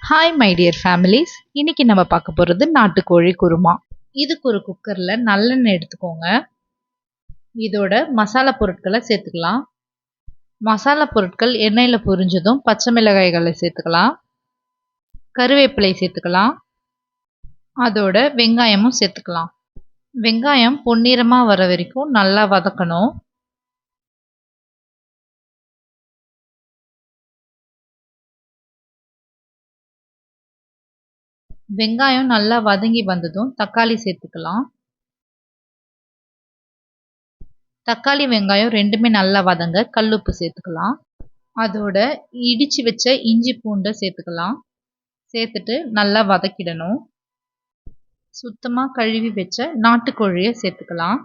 Hi my dear families, இன்னைக்கு நம்ம பார்க்க போகிறது நாட்டுக்கோழி குருமா. இதுக்கு ஒரு குக்கரில் நல்லெண்ணெய் எடுத்துக்கோங்க. இதோட மசாலா பொருட்களை சேர்த்துக்கலாம். மசாலா பொருட்கள் எண்ணெயில் பொரிஞ்சதும் பச்சை மிளகாய்களை சேர்த்துக்கலாம், கருவேப்பிலை சேர்த்துக்கலாம், அதோட வெங்காயமும் சேர்த்துக்கலாம். வெங்காயம் பொன்னிறமாக வர வரைக்கும் நல்லா வதக்கணும். வெங்காயம் நல்லா வதங்கி வந்ததும் தக்காளி சேர்த்துக்கலாம். தக்காளி வெங்காயம் ரெண்டுமே நல்லா வதங்க கல்லுப்பு சேர்த்துக்கலாம். அதோட இடித்து வச்ச இஞ்சி பூண்டை சேர்த்துக்கலாம். சேர்த்துட்டு நல்லா வதக்கிடணும். சுத்தமாக கழுவி வச்ச நாட்டுக்கோழியை சேர்த்துக்கலாம்.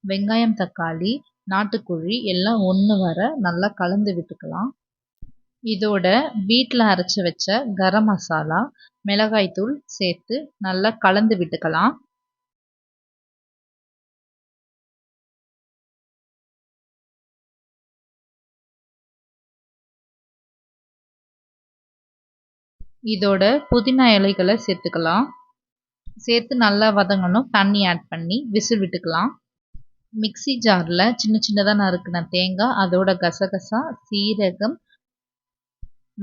வெங்காயம், தக்காளி, நாட்டுக்கோழி எல்லாம் ஒன்று வர நல்லா கலந்து விட்டுக்கலாம். இதோட வீட்டில் அரைச்சி வச்ச கரம் மசாலா, மிளகாய்த்தூள் சேர்த்து நல்லா கலந்து விட்டுக்கலாம். இதோட புதினா இலைகளை சேர்த்துக்கலாம். சேர்த்து நல்லா வதங்கணும். தண்ணி ஆட் பண்ணி விசில் விட்டுக்கலாம். மிக்ஸி ஜாரில் சின்ன சின்னதாக நறுக்கின தேங்காய், அதோட கசகசா, சீரகம்,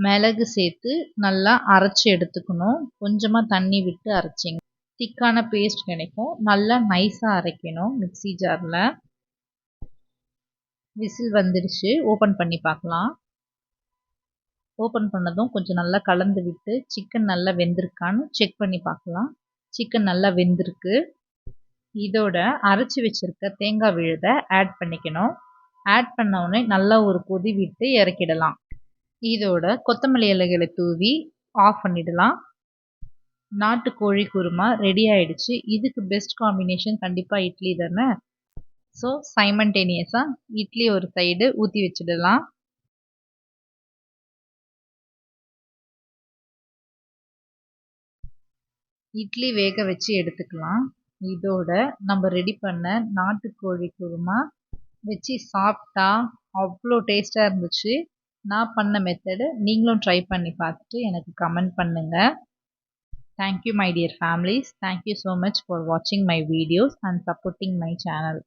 மிளகு சேர்த்து நல்லா அரைச்சி எடுத்துக்கணும். கொஞ்சமாக தண்ணி விட்டு அரைச்சிங்க, திக்கான பேஸ்ட் கிடைக்கும். நல்லா நைஸாக அரைக்கணும் மிக்ஸி ஜாரில். விசில் வந்துடுச்சு, ஓப்பன் பண்ணி பார்க்கலாம். ஓப்பன் பண்ணதும் கொஞ்சம் நல்லா கலந்து விட்டு சிக்கன் நல்லா வெந்திருக்கான்னு செக் பண்ணி பார்க்கலாம். சிக்கன் நல்லா வெந்திருக்கு. இதோட அரைச்சி வச்சிருக்க தேங்காய் விழுதை ஆட் பண்ணிக்கணும். ஆட் பண்ண உடனே நல்லா ஒரு கொதி விட்டு இறக்கிடலாம். இதோட கொத்தமல்லி இலைகளை தூவி ஆஃப் பண்ணிடலாம். நாட்டுக்கோழி குருமா ரெடி ஆயிடுச்சு. இதுக்கு பெஸ்ட் காம்பினேஷன் கண்டிப்பாக இட்லி தானே. ஸோ சைமல்டேனியஸாக இட்லி ஒரு சைடு ஊற்றி வச்சிடலாம். இட்லி வேக வச்சு எடுத்துக்கலாம். இதோட நம்ம ரெடி பண்ண நாட்டுக்கோழி குருமா வச்சு சாப்பிட்டா அவ்வளோ டேஸ்ட்டாக இருந்துச்சு. நான் பண்ண மெத்தடு நீங்களும் ட்ரை பண்ணி பார்த்துட்டு எனக்கு கமெண்ட் பண்ணுங்கள். Thank you my dear families. Thank you so much for வாட்சிங் my videos and supporting my channel.